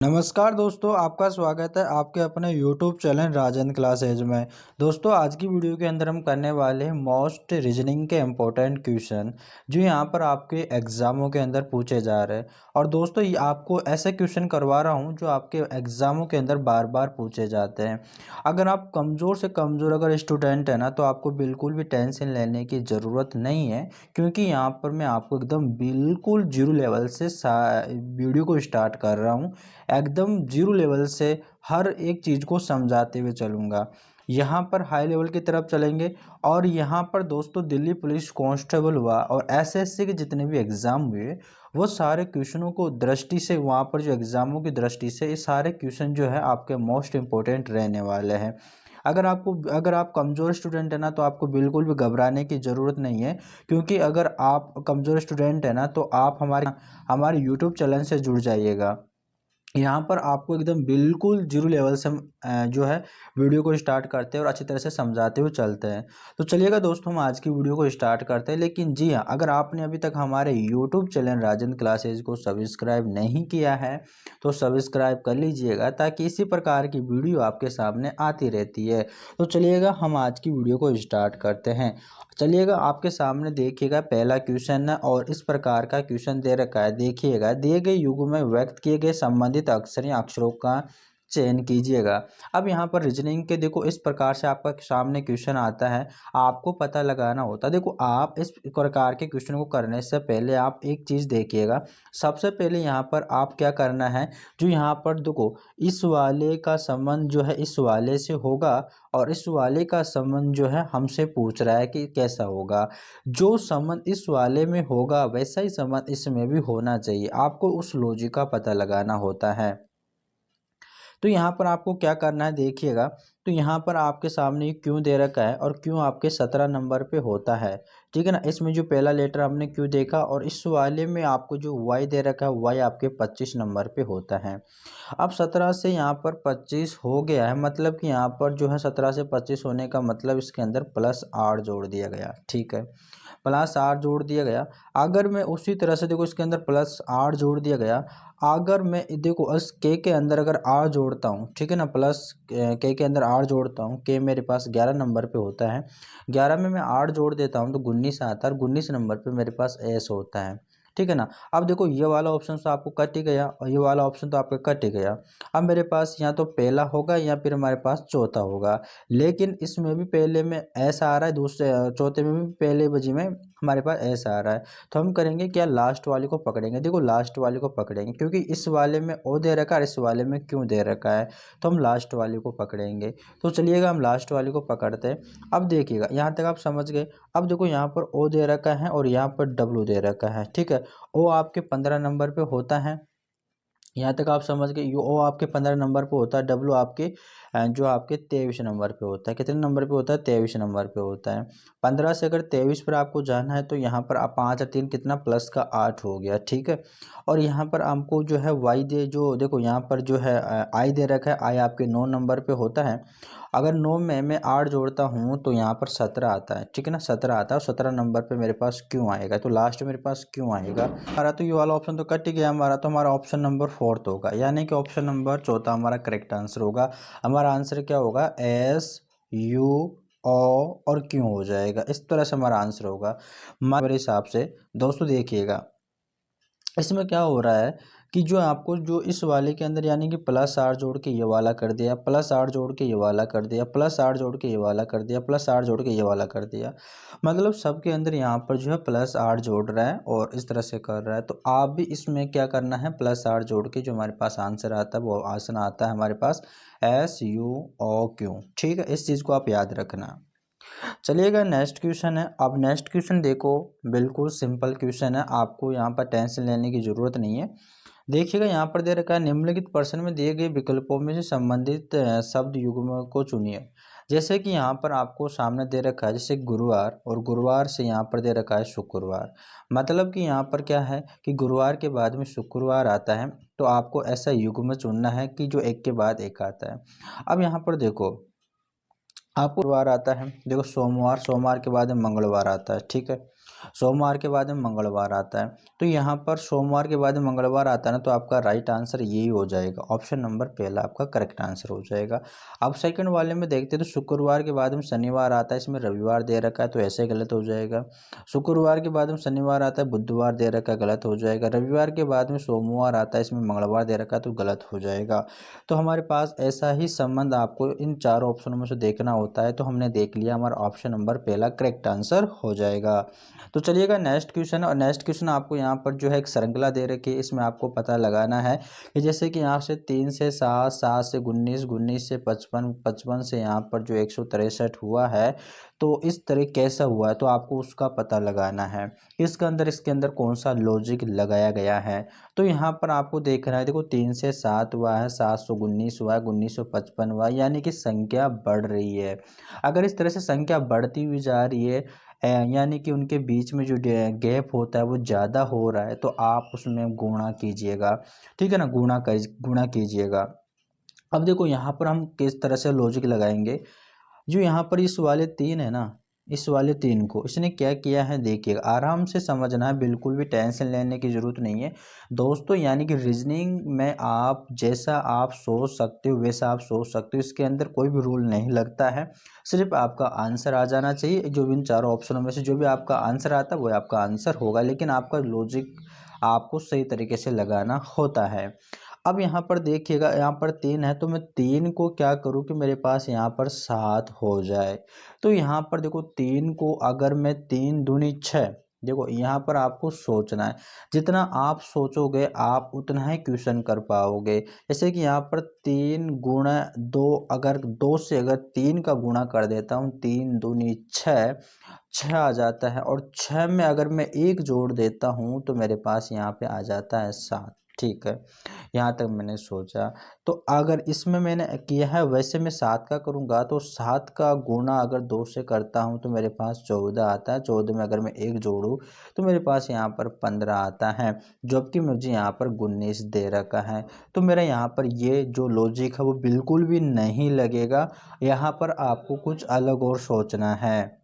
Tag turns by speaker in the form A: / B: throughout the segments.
A: नमस्कार दोस्तों, आपका स्वागत है आपके अपने YouTube चैनल राजन क्लासेज में। दोस्तों, आज की वीडियो के अंदर हम करने वाले हैं मोस्ट रीजनिंग के इम्पोर्टेंट क्वेश्चन जो यहाँ पर आपके एग्ज़ामों के अंदर पूछे जा रहे हैं। और दोस्तों, ये आपको ऐसे क्वेश्चन करवा रहा हूँ जो आपके एग्ज़ामों के अंदर बार बार पूछे जाते हैं। अगर आप कमज़ोर से कमज़ोर अगर स्टूडेंट है ना, तो आपको बिल्कुल भी टेंशन लेने की ज़रूरत नहीं है, क्योंकि यहाँ पर मैं आपको एकदम बिल्कुल जीरो लेवल से वीडियो को स्टार्ट कर रहा हूँ। एकदम जीरो लेवल से हर एक चीज़ को समझाते हुए चलूँगा। यहाँ पर हाई लेवल की तरफ चलेंगे और यहाँ पर दोस्तों दिल्ली पुलिस कांस्टेबल हुआ और एसएससी के जितने भी एग्ज़ाम हुए वो सारे क्वेश्चनों को दृष्टि से, वहाँ पर जो एग्ज़ामों की दृष्टि से ये सारे क्वेश्चन जो है आपके मोस्ट इम्पोर्टेंट रहने वाले हैं। अगर आप कमज़ोर स्टूडेंट है ना, तो आपको बिल्कुल भी घबराने की ज़रूरत नहीं है, क्योंकि अगर आप कमज़ोर स्टूडेंट है ना, तो आप हमारे यूट्यूब चैनल से जुड़ जाइएगा। यहाँ पर आपको एकदम बिल्कुल जीरो लेवल से हम जो है वीडियो को स्टार्ट करते हैं और अच्छी तरह से समझाते हुए चलते हैं। तो चलिएगा दोस्तों, हम आज की वीडियो को स्टार्ट करते हैं। लेकिन जी हाँ, अगर आपने अभी तक हमारे यूट्यूब चैनल राजन क्लासेज को सब्सक्राइब नहीं किया है तो सब्सक्राइब कर लीजिएगा, ताकि इसी प्रकार की वीडियो आपके सामने आती रहती है। तो चलिएगा, हम आज की वीडियो को स्टार्ट करते हैं। चलिएगा, आपके सामने देखिएगा पहला क्वेश्चन है और इस प्रकार का क्वेश्चन दे रखा है। देखिएगा, दिए गए युग में व्यक्त किए गए संबंधित अक्षर या अक्षरों का चयन कीजिएगा। अब यहाँ पर रीजनिंग के देखो इस प्रकार से आपका सामने क्वेश्चन आता है, आपको पता लगाना होता है। देखो, आप इस प्रकार के क्वेश्चन को करने से पहले आप एक चीज़ देखिएगा। सबसे पहले यहाँ पर आप क्या करना है, जो यहाँ पर देखो इस वाले का संबंध जो है इस वाले से होगा और इस वाले का संबंध जो है हमसे पूछ रहा है कि कैसा होगा। जो संबंध इस वाले में होगा वैसा ही संबंध इसमें भी होना चाहिए। आपको उस लॉजिक का पता लगाना होता है। तो यहाँ पर आपको क्या करना है, देखिएगा। तो यहाँ पर आपके सामने ये क्यों दे रखा है और क्यों आपके 17 नंबर पे होता है, ठीक है ना। इसमें जो पहला लेटर हमने क्यों देखा, और इस वाले में आपको जो वाई दे रखा है वाई आपके 25 नंबर पे होता है। अब 17 से यहाँ पर 25 हो गया है, मतलब कि यहाँ पर जो है 17 से 25 होने का मतलब इसके अंदर प्लस 8 जोड़ दिया गया, ठीक है। प्लस 8 जोड़ दिया गया। अगर मैं उसी तरह से देखो इसके अंदर प्लस 8 जोड़ दिया गया। अगर मैं देखो इस के अंदर अगर 8 जोड़ता हूँ, ठीक है ना, प्लस के अंदर 8 जोड़ता हूँ, के मेरे पास 11 नंबर पे होता है। 11 में मैं 8 जोड़ देता हूँ तो 19 आता है, और 19 नंबर पे मेरे पास एस होता है, ठीक है ना। अब देखो ये वाला ऑप्शन तो आपको कट ही गया और ये वाला ऑप्शन तो आपका कट ही गया। अब मेरे पास या तो पहला होगा या फिर हमारे पास चौथा होगा। लेकिन इसमें भी पहले में ऐसा आ रहा है, दूसरे चौथे में भी पहले बजी में हमारे पास ऐसा आ रहा है। तो हम करेंगे क्या, लास्ट वाले को पकड़ेंगे। देखो लास्ट वाले को पकड़ेंगे, क्योंकि इस वाले में ओ दे रखा है और इस वाले में क्यों दे रखा है, तो हम लास्ट वाले को पकड़ेंगे। तो चलिएगा, हम लास्ट वाले को पकड़ते हैं। अब देखिएगा, यहाँ तक आप समझ गए। अब देखो यहाँ पर ओ दे रखा है और यहाँ पर डब्लू दे रखा है, ठीक है। ओ आपके 15 नंबर पे होता है, यहाँ तक आप समझ गए। ओ आपके 15 नंबर पे होता है, डब्लू आपके जो आपके 23 नंबर पे होता है। कितने नंबर पे होता है, 23 नंबर पे होता है। 15 से अगर 23 पर आपको जाना है तो यहाँ पर आप 5 और 3 कितना, प्लस का 8 हो गया, ठीक है। और यहाँ पर हमको जो है वाई दे, जो देखो यहाँ पर जो है आई दे रखा है, आई आपके 9 नंबर पे होता है। अगर 9 में मैं 8 जोड़ता हूँ तो यहाँ पर 17 आता है, ठीक है ना, 17 आता है। और 17 नंबर पे मेरे पास क्यों आएगा, तो लास्ट में मेरे पास क्यों आएगा हमारा, तो ये वाला ऑप्शन तो कट ही गया हमारा। तो हमारा ऑप्शन नंबर फोर्थ होगा, यानी कि ऑप्शन नंबर चौथा हमारा करेक्ट आंसर होगा। हमारा आंसर क्या होगा, एस यू ओ और क्यों हो जाएगा, इस तरह से हमारा आंसर होगा मेरे हिसाब से। दोस्तों देखिएगा, इसमें क्या हो रहा है कि जो आपको जो इस वाले के अंदर, यानी कि प्लस 8 जोड़ के ये वाला कर दिया, प्लस 8 जोड़ के ये वाला कर दिया, प्लस 8 जोड़ के ये वाला कर दिया, प्लस 8 जोड़ के ये वाला कर दिया। मतलब सबके अंदर यहाँ पर जो है प्लस 8 जोड़ रहा है और इस तरह से कर रहा है। तो आप भी इसमें क्या करना है, प्लस 8 जोड़ के जो हमारे पास आंसर आता है वो आंसर आता है हमारे पास एस यू ओ क्यू, ठीक है। इस चीज़ को आप याद रखना। चलिएगा, नेक्स्ट क्वेश्चन है। अब नेक्स्ट क्वेश्चन देखो, बिल्कुल सिंपल क्वेश्चन है, आपको यहाँ पर टेंशन लेने की ज़रूरत नहीं है। देखिएगा, यहाँ पर दे रखा है, निम्नलिखित प्रश्न में दिए गए विकल्पों में से संबंधित शब्द युग्म को चुनिए। जैसे कि यहाँ पर आपको सामने दे रखा है, जैसे गुरुवार, और गुरुवार से यहाँ पर दे रखा है शुक्रवार। मतलब कि यहाँ पर क्या है कि गुरुवार के बाद में शुक्रवार आता है, तो आपको ऐसा युग्म चुनना है कि जो एक के बाद एक आता है। अब यहाँ पर देखो, आपको गुरुवार आता है, देखो सोमवार, सोमवार के बाद में मंगलवार आता है, ठीक है। सोमवार के बाद में मंगलवार आता है। तो यहाँ पर सोमवार के बाद में मंगलवार आता है ना, तो आपका राइट आंसर यही हो जाएगा, ऑप्शन नंबर पहला आपका करेक्ट आंसर हो जाएगा। अब सेकंड वाले में देखते हैं, तो शुक्रवार के बाद में शनिवार आता है, इसमें रविवार दे रखा है तो ऐसे गलत हो जाएगा। शुक्रवार के बाद में शनिवार आता है, बुधवार दे रखा है, गलत हो जाएगा। रविवार के बाद में सोमवार आता है, इसमें मंगलवार दे रखा है तो गलत हो जाएगा। तो हमारे पास ऐसा ही संबंध आपको इन चारों ऑप्शनों में से देखना होता है। तो हमने देख लिया, हमारा ऑप्शन नंबर पहला करेक्ट आंसर हो जाएगा। तो चलिएगा नेक्स्ट क्वेश्चन, और नेक्स्ट क्वेश्चन आपको यहाँ पर जो है एक श्रृंखला दे रखी है, इसमें आपको पता लगाना है कि जैसे कि यहाँ से 3 से 7, 7 से 19, 19 से 55, 55 से यहाँ पर जो 163 हुआ है, तो इस तरह कैसा हुआ है, तो आपको उसका पता लगाना है। इसके अंदर कौन सा लॉजिक लगाया गया है। तो यहाँ पर आपको देखना है, देखो 3 से 7 हुआ है, 719 हुआ है, 1955 हुआ है, यानी कि संख्या बढ़ रही है। अगर इस तरह से संख्या बढ़ती हुई जा रही है, यानी कि उनके बीच में जो गैप होता है वो ज़्यादा हो रहा है, तो आप उसमें गुणा कीजिएगा। ठीक है ना, गुणा कीजिएगा। अब देखो यहाँ पर हम किस तरह से लॉजिक लगाएंगे। जो यहाँ पर इस वाले 3 है ना, इस वाले 3 को इसने क्या किया है, देखिएगा आराम से समझना है, बिल्कुल भी टेंशन लेने की ज़रूरत नहीं है दोस्तों। यानी कि रीजनिंग में आप जैसा आप सोच सकते हो वैसा आप सोच सकते हो, इसके अंदर कोई भी रूल नहीं लगता है। सिर्फ आपका आंसर आ जाना चाहिए। जो भी इन चारों ऑप्शनों में से जो भी आपका आंसर आता है वो आपका आंसर होगा, लेकिन आपका लॉजिक आपको सही तरीके से लगाना होता है। अब यहाँ पर देखिएगा, यहाँ पर 3 है, तो मैं 3 को क्या करूँ कि मेरे पास यहाँ पर 7 हो जाए। तो यहाँ पर देखो 3 को अगर मैं 3 दूनी 6, देखो यहाँ पर आपको सोचना है। जितना आप सोचोगे आप उतना ही क्वेश्चन कर पाओगे। जैसे कि यहाँ पर 3 गुणा 2, अगर 2 से अगर 3 का गुणा कर देता हूँ, 3 दूनी 6, 6 आ जाता है, और 6 में अगर मैं 1 जोड़ देता हूँ तो मेरे पास यहाँ पे आ जाता है 7। ठीक है, यहाँ तक मैंने सोचा। तो अगर इसमें मैंने किया है वैसे मैं 7 का करूँगा, तो 7 का गुणा अगर 2 से करता हूँ तो मेरे पास 14 आता है। 14 में अगर मैं 1 जोड़ूँ तो मेरे पास यहाँ पर 15 आता है, जबकि मुझे यहाँ पर 19 दे रखा है। तो मेरा यहाँ पर ये जो लॉजिक है वो बिल्कुल भी नहीं लगेगा। यहाँ पर आपको कुछ अलग और सोचना है।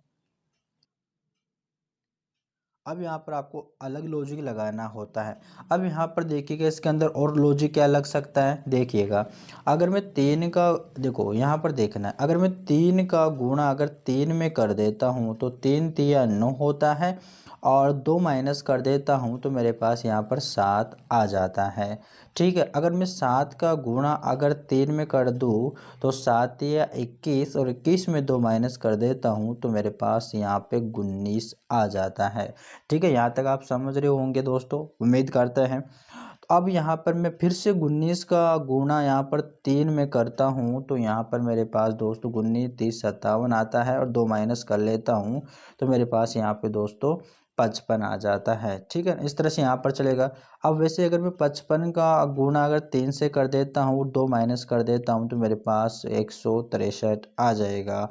A: अब यहाँ पर आपको अलग लॉजिक लगाना होता है। अब यहाँ पर देखिएगा, इसके अंदर और लॉजिक क्या लग सकता है, देखिएगा। अगर मैं 3 का, देखो यहाँ पर देखना है, अगर मैं 3 का गुणा अगर 3 में कर देता हूँ तो 3 तिया 9 होता है, और 2 माइनस कर देता हूँ तो मेरे पास यहाँ पर 7 आ जाता है। ठीक है, अगर मैं 7 का गुणा अगर 3 में कर दूँ तो 7 या 21, और 21 में 2 माइनस कर देता हूँ तो मेरे पास यहाँ पे 19 आ जाता है। ठीक है, यहाँ तक आप समझ रहे होंगे दोस्तों, उम्मीद करते हैं। तो अब यहाँ पर मैं फिर से 19 का गुणा यहाँ पर 3 में करता हूँ, तो यहाँ पर मेरे पास दोस्तों 19, 30, 57 आता है, और 2 माइनस कर लेता हूँ तो मेरे पास यहाँ पे दोस्तों 55 आ जाता है। ठीक है, इस तरह से यहाँ पर चलेगा। अब वैसे अगर मैं 55 का गुणा अगर 3 से कर देता हूँ, 2 माइनस कर देता हूँ तो मेरे पास 163 आ जाएगा।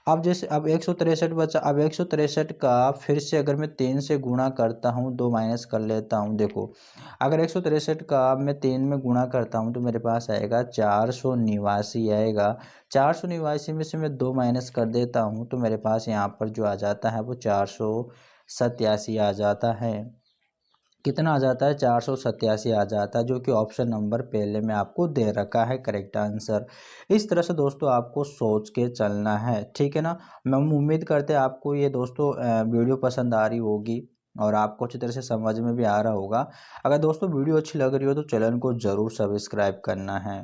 A: अब जैसे अब 163 बचा, अब 163 का फिर से अगर मैं 3 से गुणा करता हूँ, 2 माइनस कर लेता हूँ, देखो अगर 163 का मैं 3 में गुणा करता हूँ तो मेरे पास आएगा 489 आएगा। 489 में से मैं 2 माइनस कर देता हूँ तो मेरे पास यहाँ पर जो आ जाता है वो 487 आ जाता है। कितना आ जाता है, 487 आ जाता है, जो कि ऑप्शन नंबर पहले में आपको दे रखा है करेक्ट आंसर। इस तरह से दोस्तों आपको सोच के चलना है। ठीक है ना, मैं उम्मीद करते हैं आपको ये दोस्तों वीडियो पसंद आ रही होगी, और आपको अच्छी तरह से समझ में भी आ रहा होगा। अगर दोस्तों वीडियो अच्छी लग रही हो तो चैनल को ज़रूर सब्सक्राइब करना है।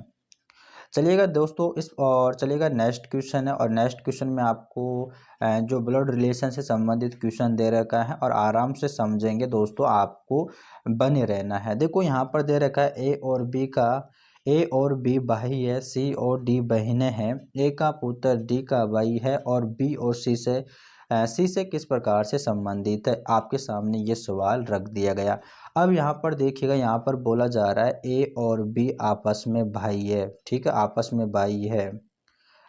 A: चलिएगा दोस्तों, इस और चलिएगा नेक्स्ट क्वेश्चन है, और नेक्स्ट क्वेश्चन में आपको जो ब्लड रिलेशन से संबंधित क्वेश्चन दे रखा है, और आराम से समझेंगे दोस्तों, आपको बने रहना है। देखो यहाँ पर दे रखा है ए और बी भाई है, सी और डी बहनें हैं, ए का पुत्र डी का भाई है, और बी और सी से किस प्रकार से संबंधित है। आपके सामने ये सवाल रख दिया गया। अब यहाँ पर देखिएगा, यहाँ पर बोला जा रहा है ए और बी आपस में भाई है। ठीक है, आपस में भाई है।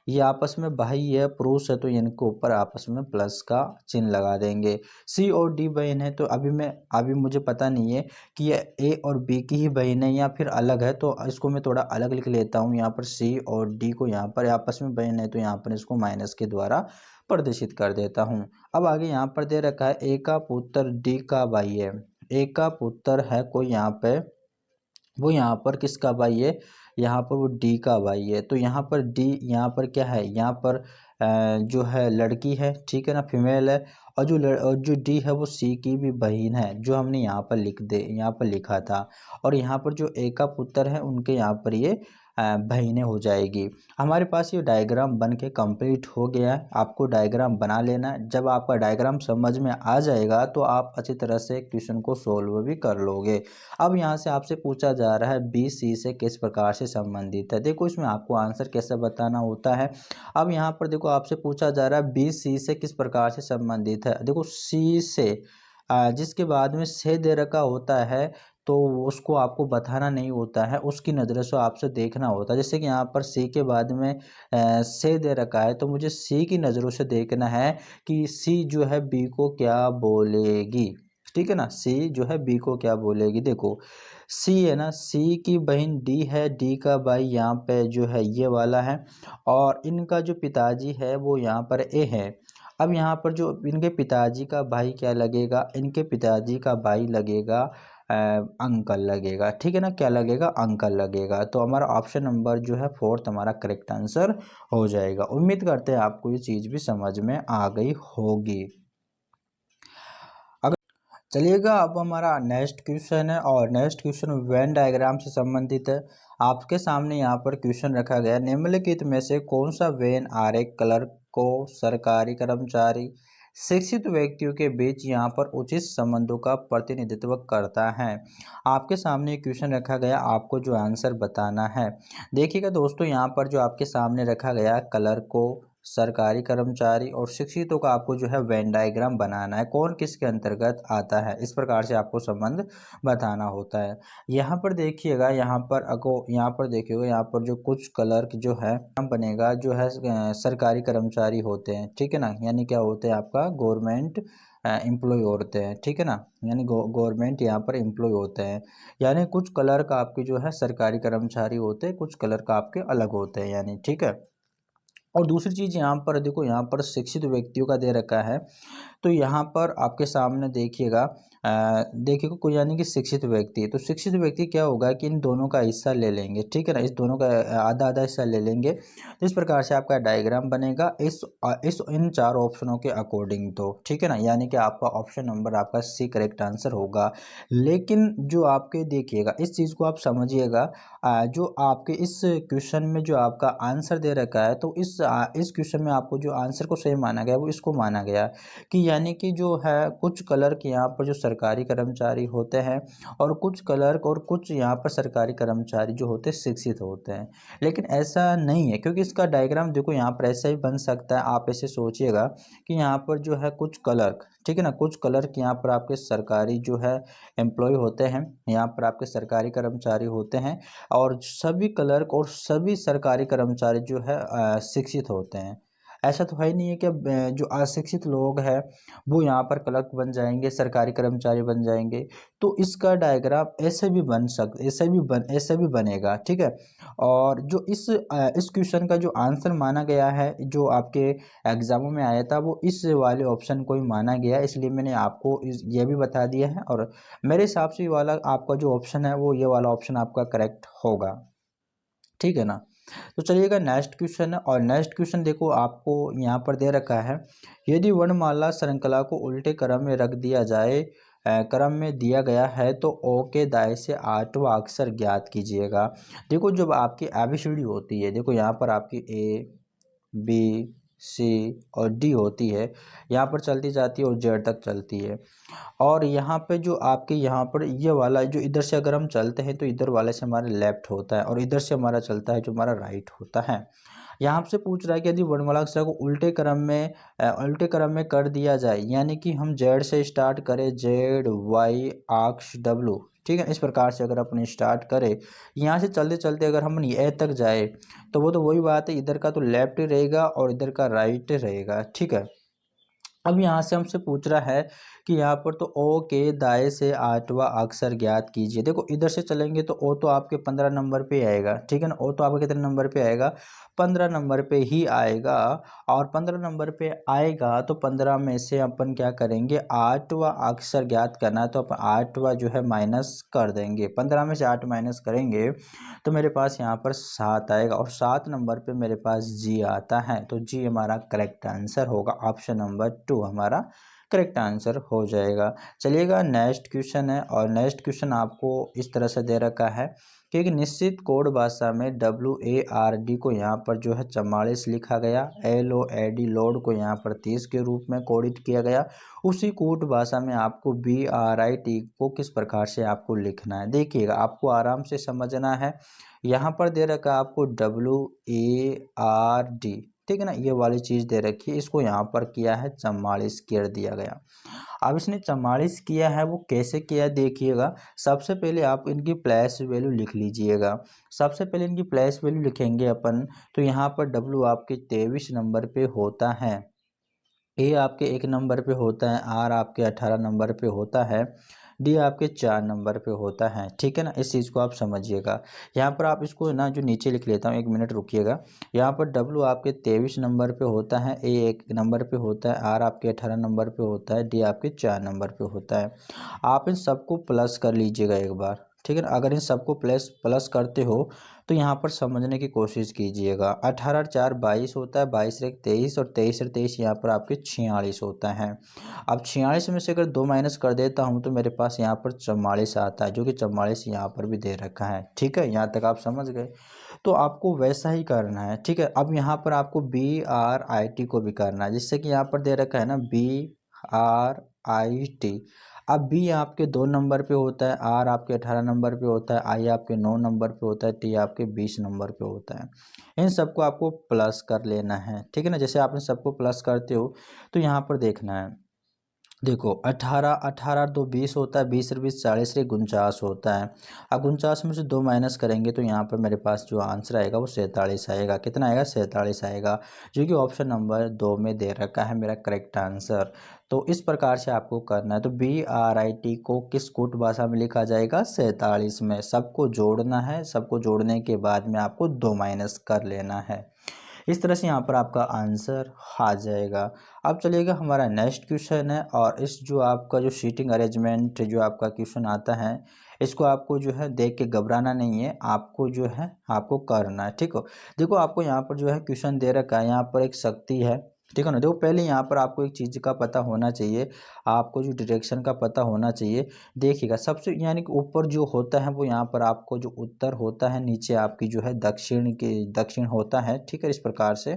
A: ये आपस में भाई है, पुरुष है, तो इनके ऊपर आपस में प्लस का चिन्ह लगा देंगे। सी और डी बहन है, तो अभी मुझे पता नहीं है कि ये ए और बी की ही बहन है या फिर अलग है, तो इसको मैं थोड़ा अलग लिख लेता हूँ। यहाँ पर सी और डी को यहाँ पर आपस में बहन है, तो यहाँ पर इसको माइनस के द्वारा प्रदर्शित कर देता हूँ। अब आगे यहाँ पर दे रखा है ए का पुत्र डी का भाई है। ए का पुत्र है कोई यहाँ पे, वो यहाँ पर किसका भाई है, यहाँ पर वो डी का भाई है। तो यहाँ पर डी, यहाँ पर क्या है, यहाँ पर जो है लड़की है, ठीक है ना, फीमेल है। और जो डी है वो सी की भी बहन है, जो हमने यहाँ पर लिखा था। और यहाँ पर जो ए का पुत्र है उनके यहाँ पर ये बहनें हो जाएगी। हमारे पास ये डायग्राम बन के कंप्लीट हो गया है। आपको डायग्राम बना लेना है। जब आपका डायग्राम समझ में आ जाएगा तो आप अच्छी तरह से क्वेश्चन को सोल्व भी कर लोगे। अब यहाँ से आपसे पूछा जा रहा है बी सी से किस प्रकार से संबंधित है। देखो इसमें आपको आंसर कैसे बताना होता है। अब यहाँ पर देखो आपसे पूछा जा रहा है बी सी से किस प्रकार से संबंधित है। देखो सी से जिसके बाद में से दे रखा होता है तो उसको आपको बताना नहीं होता है, उसकी नज़रों से आपसे देखना होता है। जैसे कि यहाँ पर सी के बाद में से दे रखा है, तो मुझे सी की नज़रों से देखना है कि सी जो है बी को क्या बोलेगी। ठीक है ना, सी जो है बी को क्या बोलेगी। देखो सी है ना, सी की बहन डी है, डी का भाई यहाँ पे जो है ये वाला है, और इनका जो पिताजी है वो यहाँ पर ए है। अब यहाँ पर जो इनके पिताजी का भाई क्या लगेगा, इनके पिताजी का भाई लगेगा अंकल लगेगा। ठीक है ना, क्या लगेगा, अंकल लगेगा। तो हमारा ऑप्शन नंबर जो है फोर्थ हमारा करेक्ट आंसर हो जाएगा। उम्मीद करते हैं आपको ये चीज़ भी समझ में आ गई होगी। चलिएगा अब हमारा नेक्स्ट क्वेश्चन है, और नेक्स्ट क्वेश्चन वेन डायग्राम से संबंधित है। आपके सामने यहाँ पर क्वेश्चन रखा गया, निम्नलिखित में से कौन सा वेन आरेख क्लर्क को सरकारी कर्मचारी शिक्षित व्यक्तियों के बीच यहाँ पर उचित संबंधों का प्रतिनिधित्व करता है। आपके सामने क्वेश्चन रखा गया, आपको जो आंसर बताना है। देखिएगा दोस्तों, यहाँ पर जो आपके सामने रखा गया क्लर्क को, सरकारी कर्मचारी और शिक्षितों का आपको जो है वेन डायग्राम बनाना है, कौन किसके अंतर्गत आता है, इस प्रकार से आपको संबंध बताना होता है। यहाँ पर देखिएगा, यहाँ पर देखिएगा, यहाँ पर जो कुछ क्लर्क जो है बनेगा, जो है सरकारी कर्मचारी होते हैं। ठीक है ना, यानी क्या होते हैं, आपका गवर्नमेंट एम्प्लॉय होते हैं। ठीक है ना, यानी गवर्नमेंट यहाँ पर एम्प्लॉय होते हैं। यानी कुछ क्लर्क आपके जो है सरकारी कर्मचारी होते हैं, कुछ क्लर्क आपके अलग होते हैं, यानी ठीक है। और दूसरी चीज़ यहाँ पर देखो, यहाँ पर शिक्षित व्यक्तियों का दे रखा है, तो यहाँ पर आपके सामने देखिएगा, देखिएगा कोई यानी कि शिक्षित व्यक्ति, तो शिक्षित व्यक्ति क्या होगा कि इन दोनों का हिस्सा ले लेंगे। ठीक है ना, इस दोनों का आधा आधा हिस्सा ले लेंगे। तो इस प्रकार से आपका डायग्राम बनेगा इस इन चार ऑप्शनों के अकॉर्डिंग। तो ठीक है ना, यानी कि आपका ऑप्शन नंबर आपका सी करेक्ट आंसर होगा। लेकिन जो आपके देखिएगा, इस चीज़ को आप समझिएगा, जो आपके इस क्वेश्चन में जो आपका आंसर दे रखा है, तो इस क्वेश्चन में आपको जो आंसर को सही माना गया वो इसको माना गया कि यानी कि जो है कुछ क्लर्क यहाँ पर जो सरकारी कर्मचारी होते हैं, और कुछ क्लर्क और कुछ यहाँ पर सरकारी कर्मचारी जो होते हैं शिक्षित होते हैं। लेकिन ऐसा नहीं है, क्योंकि इसका डायग्राम देखो यहाँ पर ऐसा ही बन सकता है। आप ऐसे सोचिएगा कि यहाँ पर जो है कुछ क्लर्क, ठीक है ना, कुछ क्लर्क यहाँ पर आपके सरकारी जो है एम्प्लॉय होते हैं, यहाँ पर आपके सरकारी कर्मचारी होते हैं, और सभी क्लर्क और सभी सरकारी कर्मचारी जो है शिक्षित होते हैं। ऐसा तो है ही नहीं है कि जो अशिक्षित लोग हैं वो यहाँ पर क्लर्क बन जाएंगे, सरकारी कर्मचारी बन जाएंगे। तो इसका डायग्राम ऐसे भी बनेगा। ठीक है। और जो इस क्वेश्चन का जो आंसर माना गया है, जो आपके एग्जामों में आया था, वो इस वाले ऑप्शन को ही माना गया, इसलिए मैंने आपको ये भी बता दिया है। और मेरे हिसाब से ये वाला आपका जो ऑप्शन है वो ये वाला ऑप्शन आपका करेक्ट होगा। ठीक है ना। तो चलिएगा नेक्स्ट क्वेश्चन है, और नेक्स्ट क्वेश्चन देखो आपको यहाँ पर दे रखा है, यदि वर्णमाला श्रृंखला को उल्टे क्रम में रख दिया जाए, क्रम में दिया गया है, तो ओ के दाएं से आठवां अक्षर ज्ञात कीजिएगा। देखो जब आपकी एबीसीडी होती है, देखो यहाँ पर आपकी ए बी सी और डी होती है, यहाँ पर चलती जाती है और जेड तक चलती है। और यहाँ पे जो आपके यहाँ पर ये वाला जो इधर से अगर हम चलते हैं तो इधर वाले से हमारा लेफ्ट होता है, और इधर से हमारा चलता है जो हमारा राइट होता है। यहाँ आपसे पूछ रहा है कि यदि वर्णमाला अक्षर को उल्टे क्रम में कर दिया जाए, यानी कि हम जेड से स्टार्ट करें, जेड वाई अक्ष डब्लू, ठीक है, इस प्रकार से अगर अपन स्टार्ट करें, यहाँ से चलते चलते अगर हम ए तक जाए तो वो तो वही बात है, इधर का तो लेफ्ट रहेगा और इधर का राइट रहेगा, ठीक है। अब यहाँ से हमसे पूछ रहा है कि यहाँ पर तो ओ के दाएं से 8वां अक्षर ज्ञात कीजिए। देखो इधर से चलेंगे तो ओ तो आपके 15 नंबर पे आएगा, ठीक है ना, ओ तो आपके कितने नंबर पे आएगा, 15 नंबर पे ही आएगा। और 15 नंबर पे आएगा तो 15 में से अपन क्या करेंगे, 8वां अक्षर ज्ञात करना है, तो अपन 8वां जो है माइनस कर देंगे, 15 में से 8 माइनस करेंगे तो मेरे पास यहाँ पर 7 आएगा, और 7 नंबर पे मेरे पास जी आता है, तो जी हमारा करेक्ट आंसर होगा, ऑप्शन नंबर 2 हमारा करेक्ट आंसर हो जाएगा। चलिएगा नेक्स्ट क्वेश्चन है, और नेक्स्ट क्वेश्चन आपको इस तरह से दे रखा है कि एक निश्चित कोड भाषा में WARD को यहाँ पर जो है 44 लिखा गया, LOAD लोड को यहाँ पर 30 के रूप में कोडित किया गया। उसी कोड भाषा में आपको BRIT को किस प्रकार से आपको लिखना है, देखिएगा आपको आराम से समझना है। यहाँ पर दे रखा है आपको WARD, ठीक है ना, ये वाली चीज़ दे रखी है, इसको यहाँ पर किया है 44 कर दिया गया। अब इसने 44 किया है, वो कैसे किया है देखिएगा। सबसे पहले आप इनकी प्लेस वैल्यू लिख लीजिएगा। सबसे पहले इनकी प्लेस वैल्यू लिखेंगे अपन, तो यहाँ पर W आपके 23 नंबर पे होता है, ए आपके 1 नंबर पे होता है, आर आपके 18 नंबर पे होता है, डी आपके 4 नंबर पे होता है, ठीक है ना, इस चीज़ को आप समझिएगा। यहाँ पर आप इसको ना जो नीचे लिख लेता हूँ, 1 मिनट रुकिएगा। यहाँ पर डब्लू आपके 23 नंबर पे होता है, ए 1 नंबर पे होता है, आर आपके 18 नंबर पे होता है, डी आपके 4 नंबर पे होता है। आप इन सबको प्लस कर लीजिएगा एक बार, ठीक है ना। अगर इन सबको प्लस प्लस करते हो तो यहाँ पर समझने की कोशिश कीजिएगा। 18 4 22 होता है, 22 एक 23, और 23 और 23 यहाँ पर आपके 46 होता है। अब 46 में से अगर 2 माइनस कर देता हूँ तो मेरे पास यहाँ पर 44 आता है, जो कि 44 यहाँ पर भी दे रखा है, ठीक है, यहाँ तक आप समझ गए। तो आपको वैसा ही करना है, ठीक है। अब यहाँ पर आपको BRIT को भी करना है, जिससे कि यहाँ पर दे रखा है ना BRIT। अब बी आपके 2 नंबर पे होता है, आर आपके 18 नंबर पे होता है, आई आपके 9 नंबर पे होता है, टी आपके 20 नंबर पे होता है। इन सबको आपको प्लस कर लेना है, ठीक है ना। जैसे आप इन सबको प्लस करते हो तो यहाँ पर देखना है, देखो 18 18 2 20 होता है, 20 और 20 40 से 49 होता है। अब 49 में से 2 माइनस करेंगे तो यहाँ पर मेरे पास जो आंसर आएगा वो 47 आएगा। कितना आएगा, 47 आएगा, जो कि ऑप्शन नंबर 2 में दे रखा है मेरा करेक्ट आंसर। तो इस प्रकार से आपको करना है। तो BRIT को किस कूट भाषा में लिखा जाएगा, 47 में। सबको जोड़ना है, सबको जोड़ने के बाद में आपको 2 माइनस कर लेना है। इस तरह से यहाँ पर आपका आंसर आ जाएगा। अब चलिएगा हमारा नेक्स्ट क्वेश्चन है, और इस जो आपका जो सीटिंग अरेंजमेंट जो आपका क्वेश्चन आता है, इसको आपको जो है देख के घबराना नहीं है, आपको जो है आपको करना है, ठीक हो। देखो आपको यहाँ पर जो है क्वेश्चन दे रखा है, यहाँ पर एक शक्ति है, ठीक है ना। देखो पहले यहाँ पर आपको एक चीज़ का पता होना चाहिए, आपको जो डायरेक्शन का पता होना चाहिए। देखिएगा सबसे यानी कि ऊपर जो होता है वो यहाँ पर आपको जो उत्तर होता है, नीचे आपकी जो है दक्षिण होता है, ठीक है, इस प्रकार से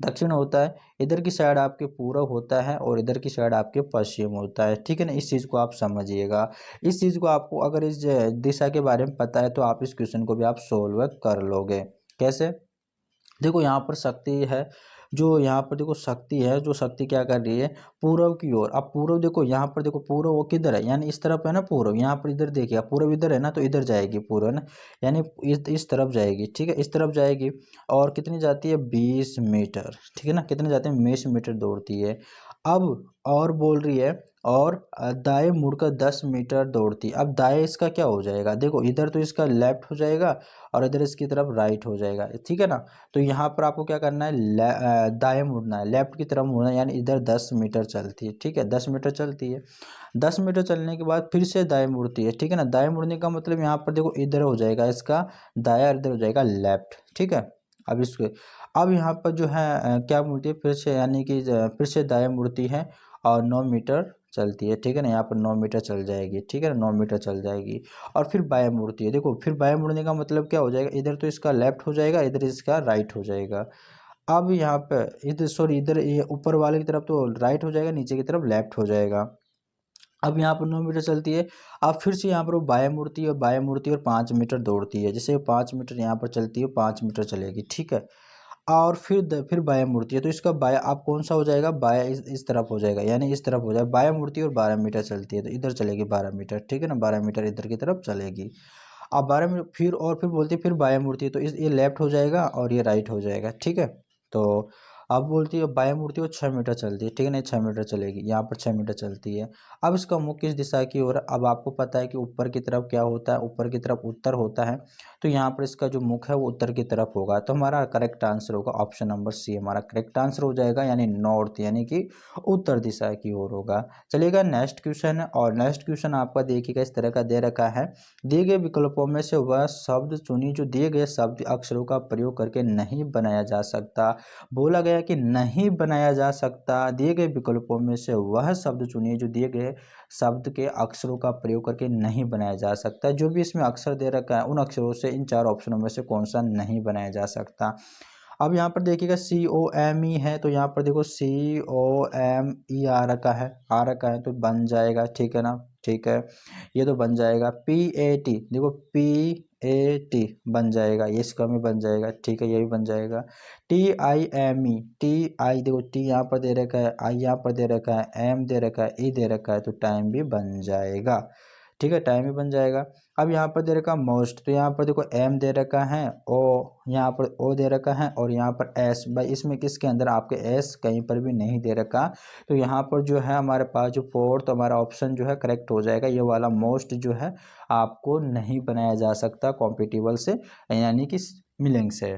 A: दक्षिण होता है। इधर की साइड आपके पूरब होता है और इधर की साइड आपके पश्चिम होता है, ठीक है ना। इस चीज़ को आप समझिएगा। इस चीज़ को आपको अगर इस दिशा के बारे में पता है तो आप इस क्वेश्चन को भी आप सोल्व कर लोगे। कैसे, देखो यहाँ पर शक्ति है, जो यहाँ पर देखो शक्ति है, जो शक्ति क्या कर रही है, पूर्व की ओर। अब पूर्व देखो यहाँ पर देखो पूर्व वो किधर है, यानी इस तरफ है ना पूर्व, यहाँ पर इधर देखिए पूर्व इधर है ना, तो इधर जाएगी पूर्व, है ना, यानी इस तरफ जाएगी, ठीक है, इस तरफ जाएगी। और कितनी जाती है, 20 मीटर, ठीक है ना, कितने जाते हैं, 20 मीटर दौड़ती है। अब और बोल रही है, और दाएं मुड़कर 10 मीटर दौड़ती। अब दाएं इसका क्या हो जाएगा, देखो इधर तो इसका लेफ्ट हो जाएगा और इधर इसकी तरफ राइट हो जाएगा, ठीक है ना। तो यहाँ पर आपको क्या करना है, दाएं मुड़ना है, लेफ्ट की तरफ मुड़ना है, यानी इधर 10 मीटर चलती है, ठीक है, 10 मीटर चलती है। 10 मीटर चलने के बाद फिर से दाएं मुड़ती है, ठीक है ना। दाएं मुड़ने का मतलब यहाँ पर देखो इधर हो जाएगा इसका दाया, इधर हो जाएगा लेफ्ट, ठीक है। अब इसके अब यहाँ पर जो है क्या मुड़ती है फिर से, यानी कि फिर से दाएं मुड़ती है और 9 मीटर चलती है, ठीक है ना। यहाँ पर 9 मीटर चल जाएगी, ठीक है ना, 9 मीटर चल जाएगी। और फिर बाएं मुड़ती है, देखो फिर बाएं मुड़ने का मतलब क्या हो जाएगा, इधर तो इसका लेफ्ट हो जाएगा, इधर इसका राइट हो जाएगा। अब यहाँ पे इधर सॉरी इधर ये ऊपर वाले की तरफ तो राइट हो जाएगा, नीचे की तरफ लेफ्ट हो जाएगा। अब यहाँ पर 9 मीटर चलती है। अब फिर से यहाँ पर वो बाएं मुड़ती है, और बाएं मुड़ती है और 5 मीटर दौड़ती है। जैसे 5 मीटर यहाँ पर चलती है, 5 मीटर चलेगी, ठीक है। और फिर बाह्य मूर्ति है, तो इसका बाह्य आप कौन सा हो जाएगा, बाह्य इस तरफ हो जाएगा, यानी इस तरफ हो जाएगा। बाह्य मूर्ति और 12 मीटर चलती है, तो इधर चलेगी 12 मीटर, ठीक है ना, 12 मीटर इधर की तरफ चलेगी। अब 12 मीटर फिर बोलती है फिर बाह्य मूर्ति है, तो इस ये लेफ्ट हो जाएगा और ये राइट हो जाएगा, ठीक है। तो अब बोलती है बाह्य मूर्ति वो 6 मीटर चलती है, ठीक है ना, 6 मीटर चलेगी, यहाँ पर 6 मीटर चलती है। अब इसका मुख किस दिशा की ओर है, अब आपको पता है कि ऊपर की तरफ क्या होता है, ऊपर की तरफ उत्तर होता है, तो यहाँ पर इसका जो मुख है वो उत्तर की तरफ होगा। तो हमारा करेक्ट आंसर होगा ऑप्शन नंबर सी, हमारा करेक्ट आंसर हो जाएगा, यानी नॉर्थ, यानी कि उत्तर दिशा की ओर होगा। चलिएगा नेक्स्ट क्वेश्चन है, और नेक्स्ट क्वेश्चन आपका देखिएगा इस तरह का दे रखा है, दिए गए विकल्पों में से वह शब्द चुनी जो दिए गए शब्द अक्षरों का प्रयोग करके नहीं बनाया जा सकता। बोला गया कि नहीं बनाया जा सकता, दिए गए विकल्पों में से वह शब्द चुनिए जो दिए गए शब्द के अक्षरों का प्रयोग करके नहीं बनाया जा सकता। जो भी इसमें अक्षर दे रखा है उन अक्षरों से इन 4 ऑप्शनों में से कौन सा नहीं बनाया जा सकता। अब यहाँ पर देखिएगा COME है, तो यहाँ पर देखो COME आ रखा है तो बन जाएगा, ठीक है ना, ठीक है, ये तो बन जाएगा। PAT देखो PAT बन जाएगा, ये इसका में बन जाएगा, ठीक है, ये भी बन जाएगा। TIME TI देखो T यहाँ पर दे रखा है, I यहाँ पर दे रखा है, M दे रखा है, E दे रखा है, तो टाइम भी बन जाएगा, ठीक है, टाइम भी बन जाएगा। अब यहाँ पर दे रखा मोस्ट, तो यहाँ पर देखो M दे रखा है, O यहाँ पर O दे रखा है, और यहाँ पर S, भाई इसमें किसके अंदर आपके S कहीं पर भी नहीं दे रखा, तो यहाँ पर जो है हमारे पास जो फोर्थ हमारा ऑप्शन जो है करेक्ट हो जाएगा। ये वाला मोस्ट जो है आपको नहीं बनाया जा सकता कॉम्पिटिबल से, यानी कि मिलिंग से।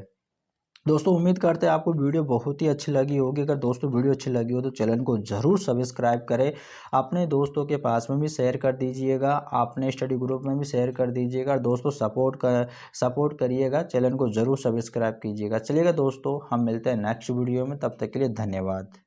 A: दोस्तों उम्मीद करते हैं आपको वीडियो बहुत ही अच्छी लगी होगी। अगर दोस्तों वीडियो अच्छी लगी हो तो चैनल को ज़रूर सब्सक्राइब करें, अपने दोस्तों के पास में भी शेयर कर दीजिएगा, अपने स्टडी ग्रुप में भी शेयर कर दीजिएगा। दोस्तों सपोर्ट करिएगा, चैनल को ज़रूर सब्सक्राइब कीजिएगा। चलिएगा दोस्तों, हम मिलते हैं नेक्स्ट वीडियो में, तब तक के लिए धन्यवाद।